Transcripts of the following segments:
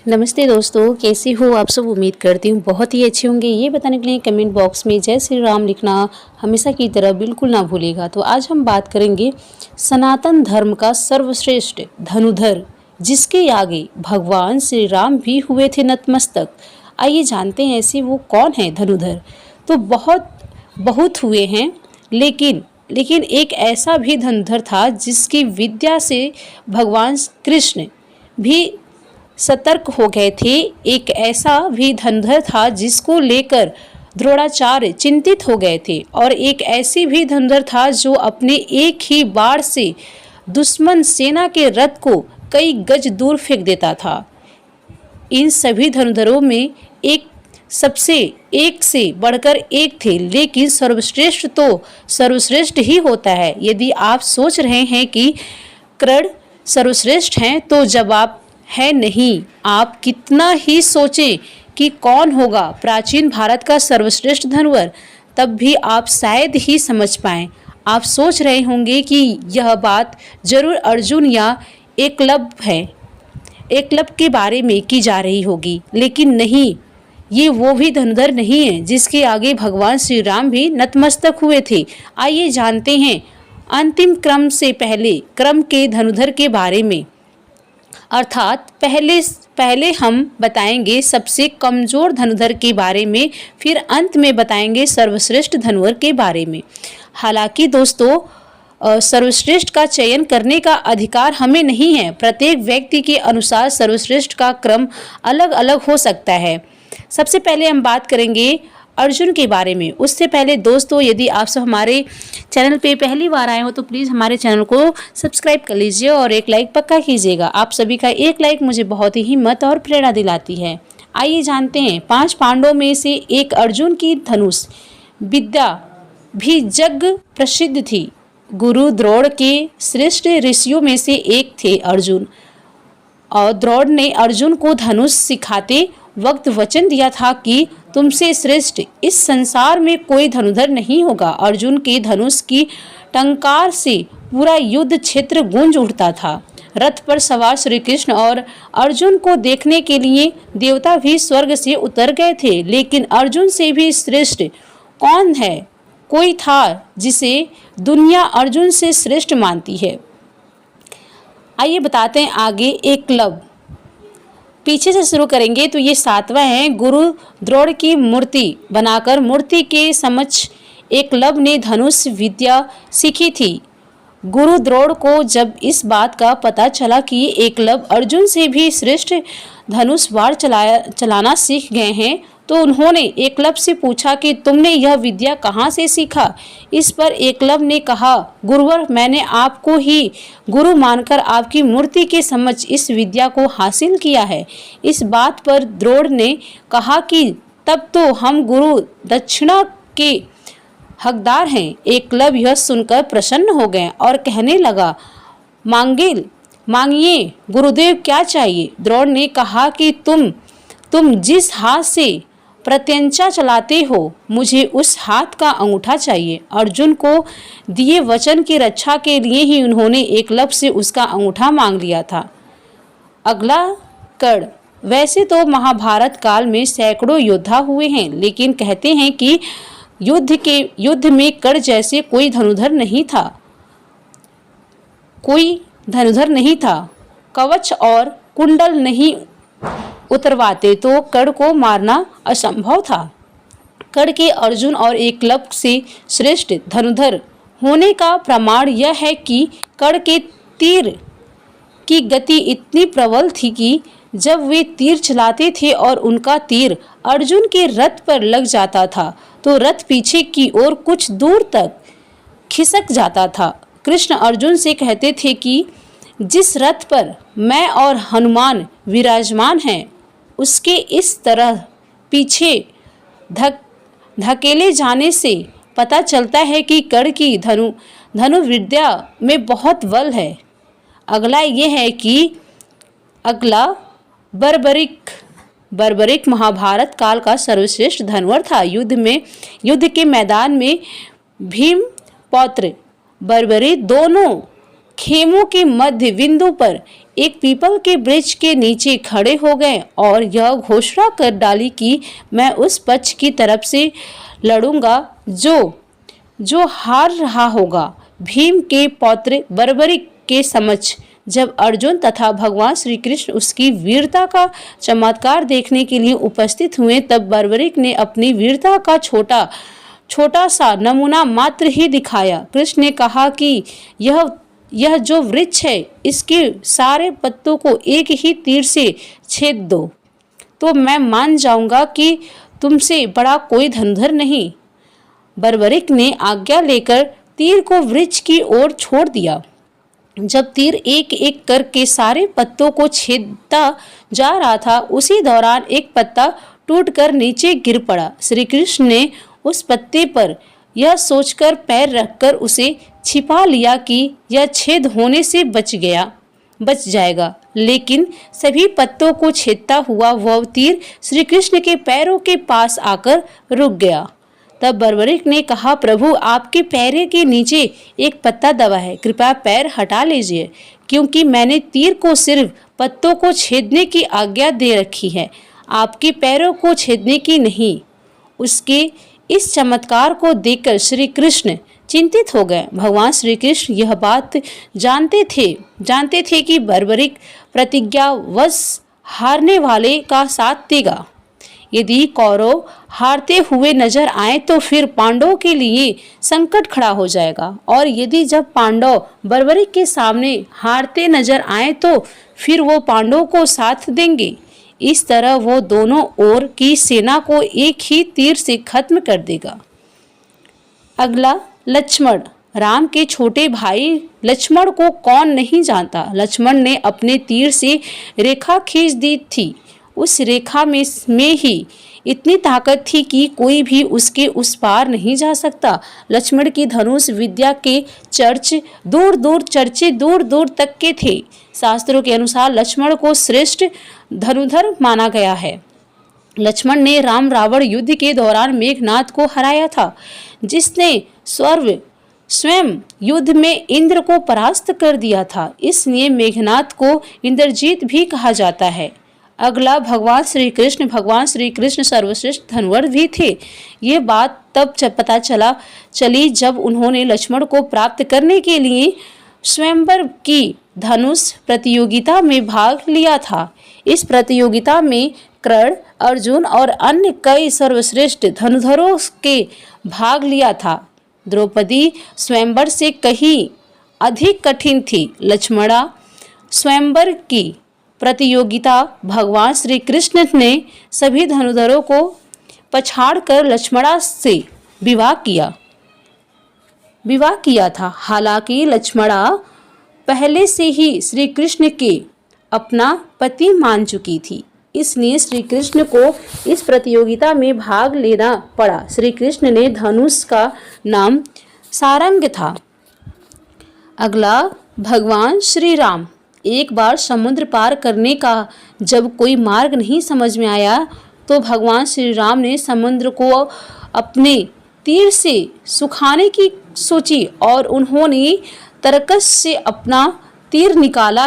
नमस्ते दोस्तों, कैसे हो आप सब। उम्मीद करती हूँ बहुत ही अच्छे होंगे। ये बताने के लिए कमेंट बॉक्स में जय श्री राम लिखना हमेशा की तरह बिल्कुल ना भूलिएगा। तो आज हम बात करेंगे सनातन धर्म का सर्वश्रेष्ठ धनुधर, जिसके आगे भगवान श्री राम भी हुए थे नतमस्तक। आइए जानते हैं ऐसे वो कौन है धनुधर। तो बहुत हुए हैं, लेकिन एक ऐसा भी धनुधर था जिसकी विद्या से भगवान कृष्ण भी सतर्क हो गए थे। एक ऐसा भी धनुधर था जिसको लेकर द्रोणाचार्य चिंतित हो गए थे, और एक ऐसी भी धनुधर था जो अपने एक ही बाण से दुश्मन सेना के रथ को कई गज दूर फेंक देता था। इन सभी धनुधरों में एक से बढ़कर एक थे, लेकिन सर्वश्रेष्ठ तो सर्वश्रेष्ठ ही होता है। यदि आप सोच रहे हैं कि कर्ण सर्वश्रेष्ठ हैं, तो जवाब है नहीं। आप कितना ही सोचें कि कौन होगा प्राचीन भारत का सर्वश्रेष्ठ धनुधर, तब भी आप शायद ही समझ पाएं। आप सोच रहे होंगे कि यह बात जरूर अर्जुन या एकलव्य के बारे में की जा रही होगी, लेकिन नहीं, ये वो भी धनुधर नहीं है जिसके आगे भगवान श्री राम भी नतमस्तक हुए थे। आइए जानते हैं अंतिम क्रम से पहले क्रम के धनुधर के बारे में। अर्थात पहले हम बताएंगे सबसे कमजोर धनुधर के बारे में, फिर अंत में बताएंगे सर्वश्रेष्ठ धनुधर के बारे में। हालांकि दोस्तों, सर्वश्रेष्ठ का चयन करने का अधिकार हमें नहीं है। प्रत्येक व्यक्ति के अनुसार सर्वश्रेष्ठ का क्रम अलग अलग हो सकता है। सबसे पहले हम बात करेंगे अर्जुन के बारे में। उससे पहले दोस्तों, यदि आप सब हमारे चैनल पे पहली बार आए हो तो प्लीज़ हमारे चैनल को सब्सक्राइब कर लीजिए और एक लाइक पक्का कीजिएगा। आप सभी का एक लाइक मुझे बहुत ही हिम्मत और प्रेरणा दिलाती है। आइए जानते हैं, 5 पांडवों में से एक अर्जुन की धनुष विद्या भी जग प्रसिद्ध थी। गुरु द्रोण के श्रेष्ठ ऋषियों में से एक थे अर्जुन, और द्रोण ने अर्जुन को धनुष सिखाते वक्त वचन दिया था कि तुमसे श्रेष्ठ इस संसार में कोई धनुधर नहीं होगा। अर्जुन के धनुष की टंकार से पूरा युद्ध क्षेत्र गूंज उठता था। रथ पर सवार श्री कृष्ण और अर्जुन को देखने के लिए देवता भी स्वर्ग से उतर गए थे, लेकिन अर्जुन से भी श्रेष्ठ कौन है? कोई था जिसे दुनिया अर्जुन से श्रेष्ठ मानती है। आइए बताते हैं आगे। एकलव्य, पीछे से शुरू करेंगे तो ये 7वां है। गुरु द्रोण की मूर्ति बनाकर मूर्ति के समक्ष एकलव्य ने धनुष विद्या सीखी थी। गुरु द्रोण को जब इस बात का पता चला कि एकलव्य अर्जुन से भी श्रेष्ठ धनुष बाण चलाना सीख गए हैं, तो उन्होंने एकलव्य से पूछा कि तुमने यह विद्या कहाँ से सीखा। इस पर एकलव्य ने कहा, गुरुवर, मैंने आपको ही गुरु मानकर आपकी मूर्ति के समक्ष इस विद्या को हासिल किया है। इस बात पर द्रोण ने कहा कि तब तो हम गुरु दक्षिणा के हकदार हैं। एकलव्य यह सुनकर प्रसन्न हो गए और कहने लगा, मांगिए गुरुदेव, क्या चाहिए। द्रोण ने कहा कि तुम जिस हाथ से प्रत्यंचा चलाते हो, मुझे उस हाथ का अंगूठा चाहिए। अर्जुन को दिए वचन की रक्षा के लिए ही उन्होंने एकलव्य से उसका अंगूठा मांग लिया था। अगला कर्ण। वैसे तो महाभारत काल में सैकड़ों योद्धा हुए हैं, लेकिन कहते हैं कि युद्ध में कर्ण जैसे कोई धनुधर नहीं था। कवच और कुंडल नहीं उतरवाते तो कर्ण को मारना असंभव था। कर्ण के अर्जुन और एकलव्य से श्रेष्ठ धनुधर होने का प्रमाण यह है कि कर्ण के तीर की गति इतनी प्रबल थी कि जब वे तीर चलाते थे और उनका तीर अर्जुन के रथ पर लग जाता था, तो रथ पीछे की ओर कुछ दूर तक खिसक जाता था। कृष्ण अर्जुन से कहते थे कि जिस रथ पर मैं और हनुमान विराजमान हैं, उसके इस तरह पीछे धकेले जाने से पता चलता है कि कर्ण की धनुर्विद्या में बहुत बल है। अगला ये है कि बर्बरिक महाभारत काल का सर्वश्रेष्ठ धनुर्धर था। युद्ध के मैदान में भीम पौत्र बर्बरी दोनों खेमों के मध्य बिंदु पर एक पीपल के वृक्ष के नीचे खड़े हो गए और यह घोषणा कर डाली कि मैं उस पक्ष की तरफ से लड़ूंगा जो हार रहा होगा। भीम के पौत्र बर्बरिक के समक्ष जब अर्जुन तथा भगवान श्री कृष्ण उसकी वीरता का चमत्कार देखने के लिए उपस्थित हुए, तब बर्बरिक ने अपनी वीरता का छोटा सा नमूना मात्र ही दिखाया। कृष्ण ने कहा कि यह जो वृक्ष है, इसके सारे पत्तों को एक ही तीर से छेद दो तो मैं मान जाऊंगा कि तुमसे बड़ा कोई धनुर्धर नहीं। बर्बरिक ने आज्ञा लेकर तीर को वृक्ष की ओर छोड़ दिया। जब तीर एक एक करके सारे पत्तों को छेदता जा रहा था, उसी दौरान एक पत्ता टूटकर नीचे गिर पड़ा। श्री कृष्ण ने उस पत्ते पर यह सोचकर पैर रखकर उसे छिपा लिया कि यह छेद होने से बच जाएगा, लेकिन सभी पत्तों को छेदता हुआ वह तीर श्री कृष्ण के पैरों के पास आकर रुक गया। तब बर्बरिक ने कहा, प्रभु, आपके पैर के नीचे एक पत्ता दबा है, कृपया पैर हटा लीजिए, क्योंकि मैंने तीर को सिर्फ पत्तों को छेदने की आज्ञा दे रखी है, आपके पैरों को छेदने की नहीं। उसके इस चमत्कार को देखकर श्री कृष्ण चिंतित हो गए। भगवान श्री कृष्ण यह बात जानते थे कि बर्बरिक प्रतिज्ञावश हारने वाले का साथ देगा। यदि कौरव हारते हुए नजर आए तो फिर पांडवों के लिए संकट खड़ा हो जाएगा, और यदि जब पांडव बर्बरिक के सामने हारते नजर आए तो फिर वो पांडवों को साथ देंगे। इस तरह वो दोनों ओर की सेना को एक ही तीर से खत्म कर देगा। अगला, लक्ष्मण। राम के छोटे भाई लक्ष्मण को कौन नहीं जानता। लक्ष्मण ने अपने तीर से रेखा खींच दी थी। उस रेखा में ही इतनी ताकत थी कि कोई भी उसके उस पार नहीं जा सकता। लक्ष्मण की धनुष विद्या के चर्चे दूर दूर तक के थे। शास्त्रों के अनुसार लक्ष्मण को श्रेष्ठ धनुर्धर माना गया है। लक्ष्मण ने राम रावण युद्ध के दौरान मेघनाद को हराया था, जिसने स्वयं युद्ध में इंद्र को परास्त कर दिया था, इसलिए मेघनाद को इंद्रजीत भी कहा जाता है। अगला, भगवान श्री कृष्ण सर्वश्रेष्ठ धनुर्धर भी थे। ये बात तब पता चली जब उन्होंने लक्ष्मण को प्राप्त करने के लिए स्वयंवर की धनुष प्रतियोगिता में भाग लिया था। इस प्रतियोगिता में कर्ण, अर्जुन और अन्य कई सर्वश्रेष्ठ धनुर्धरों के भाग लिया था। द्रौपदी स्वयंवर से कहीं अधिक कठिन थी। लक्ष्मणा स्वयंवर की प्रतियोगिता भगवान श्री कृष्ण ने सभी धनुर्धरों को पछाड़कर लक्ष्मणा से विवाह किया था। हालांकि लक्ष्मणा पहले से ही श्री कृष्ण के अपना पति मान चुकी थी, इसलिए श्री कृष्ण को इस प्रतियोगिता में भाग लेना पड़ा। श्री कृष्ण ने धनुष का नाम सारंग था। अगला, भगवान श्री राम। एक बार समुद्र पार करने का जब कोई मार्ग नहीं समझ में आया तो भगवान श्री राम ने समुद्र को अपने तीर से सुखाने की सोची और उन्होंने तरकस से अपना तीर निकाला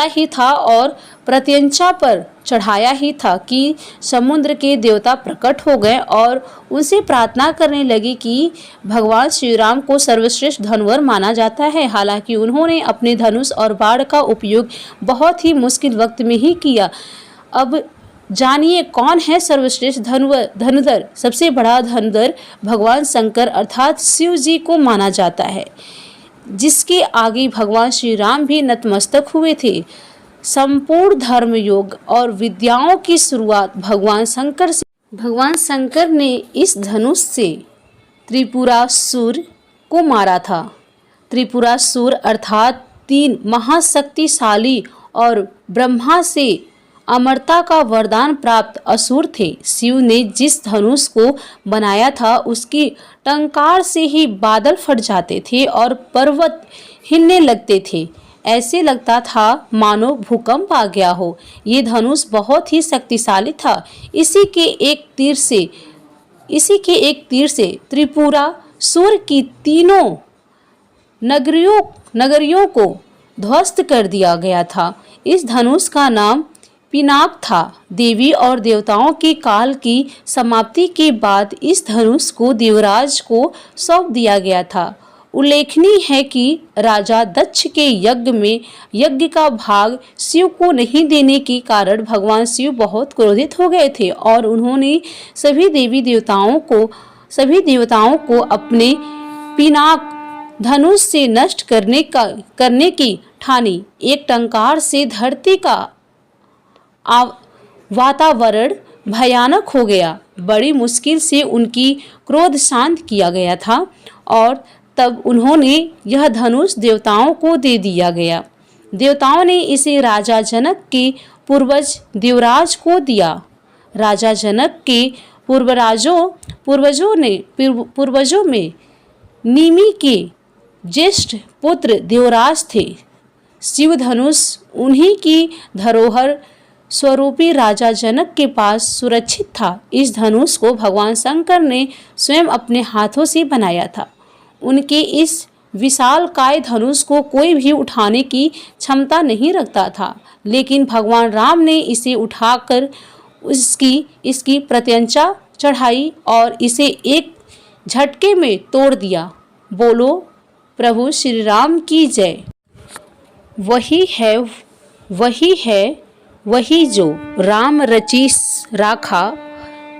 ही था और प्रत्यंचा पर चढ़ाया ही था कि समुद्र के देवता प्रकट हो गए और उनसे प्रार्थना करने लगे कि भगवान श्री राम को सर्वश्रेष्ठ धनुर्धर माना जाता है। हालांकि उन्होंने अपने धनुष और बाण का उपयोग बहुत ही मुश्किल वक्त में ही किया। अब जानिए कौन है सर्वश्रेष्ठ धनुर्धर। सबसे बड़ा धनुर्धर भगवान शंकर अर्थात शिव जी को माना जाता है, जिसके आगे भगवान श्री राम भी नतमस्तक हुए थे। संपूर्ण धर्म योग और विद्याओं की शुरुआत भगवान शंकर ने इस धनुष से त्रिपुरासुर को मारा था। त्रिपुरासुर अर्थात 3 महाशक्तिशाली और ब्रह्मा से अमरता का वरदान प्राप्त असुर थे। शिव ने जिस धनुष को बनाया था उसकी टंकार से ही बादल फट जाते थे और पर्वत हिलने लगते थे। ऐसे लगता था मानो भूकंप आ गया हो। ये धनुष बहुत ही शक्तिशाली था। इसी के एक तीर से त्रिपुरासुर की तीनों नगरियों को ध्वस्त कर दिया गया था। इस धनुष का नाम पिनाक था। देवी और देवताओं के काल की समाप्ति के बाद इस धनुष को देवराज को सौंप दिया गया था। उल्लेखनीय है कि राजा दक्ष के यज्ञ में यज्ञ का भाग शिव को नहीं देने के कारण भगवान शिव बहुत क्रोधित हो गए थे और उन्होंने सभी देवताओं को अपने पिनाक धनुष से नष्ट करने की ठानी। एक टंकार से धरती का वातावरण भयानक हो गया। बड़ी मुश्किल से उनकी क्रोध शांत किया गया था और तब उन्होंने यह धनुष देवताओं को दे दिया गया। देवताओं ने इसे राजा जनक के पूर्वज देवराज को दिया। राजा जनक के पूर्वजों में निमि के ज्येष्ठ पुत्र देवराज थे। शिव धनुष उन्हीं की धरोहर स्वरूपी राजा जनक के पास सुरक्षित था। इस धनुष को भगवान शंकर ने स्वयं अपने हाथों से बनाया था। उनके इस विशालकाय धनुष को कोई भी उठाने की क्षमता नहीं रखता था, लेकिन भगवान राम ने इसे उठाकर इसकी प्रत्यंचा चढ़ाई और इसे एक झटके में तोड़ दिया। बोलो प्रभु श्री राम की जय। वही जो राम रची राखा,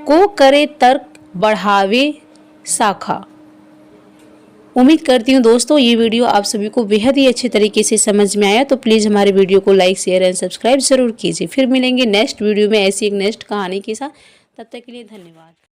को करे तर्क बढ़ावे शाखा। उम्मीद करती हूँ दोस्तों ये वीडियो आप सभी को बेहद ही अच्छे तरीके से समझ में आया। तो प्लीज़ हमारे वीडियो को लाइक, शेयर एंड सब्सक्राइब जरूर कीजिए। फिर मिलेंगे नेक्स्ट वीडियो में ऐसी एक नेक्स्ट कहानी के साथ। तब तक के लिए धन्यवाद।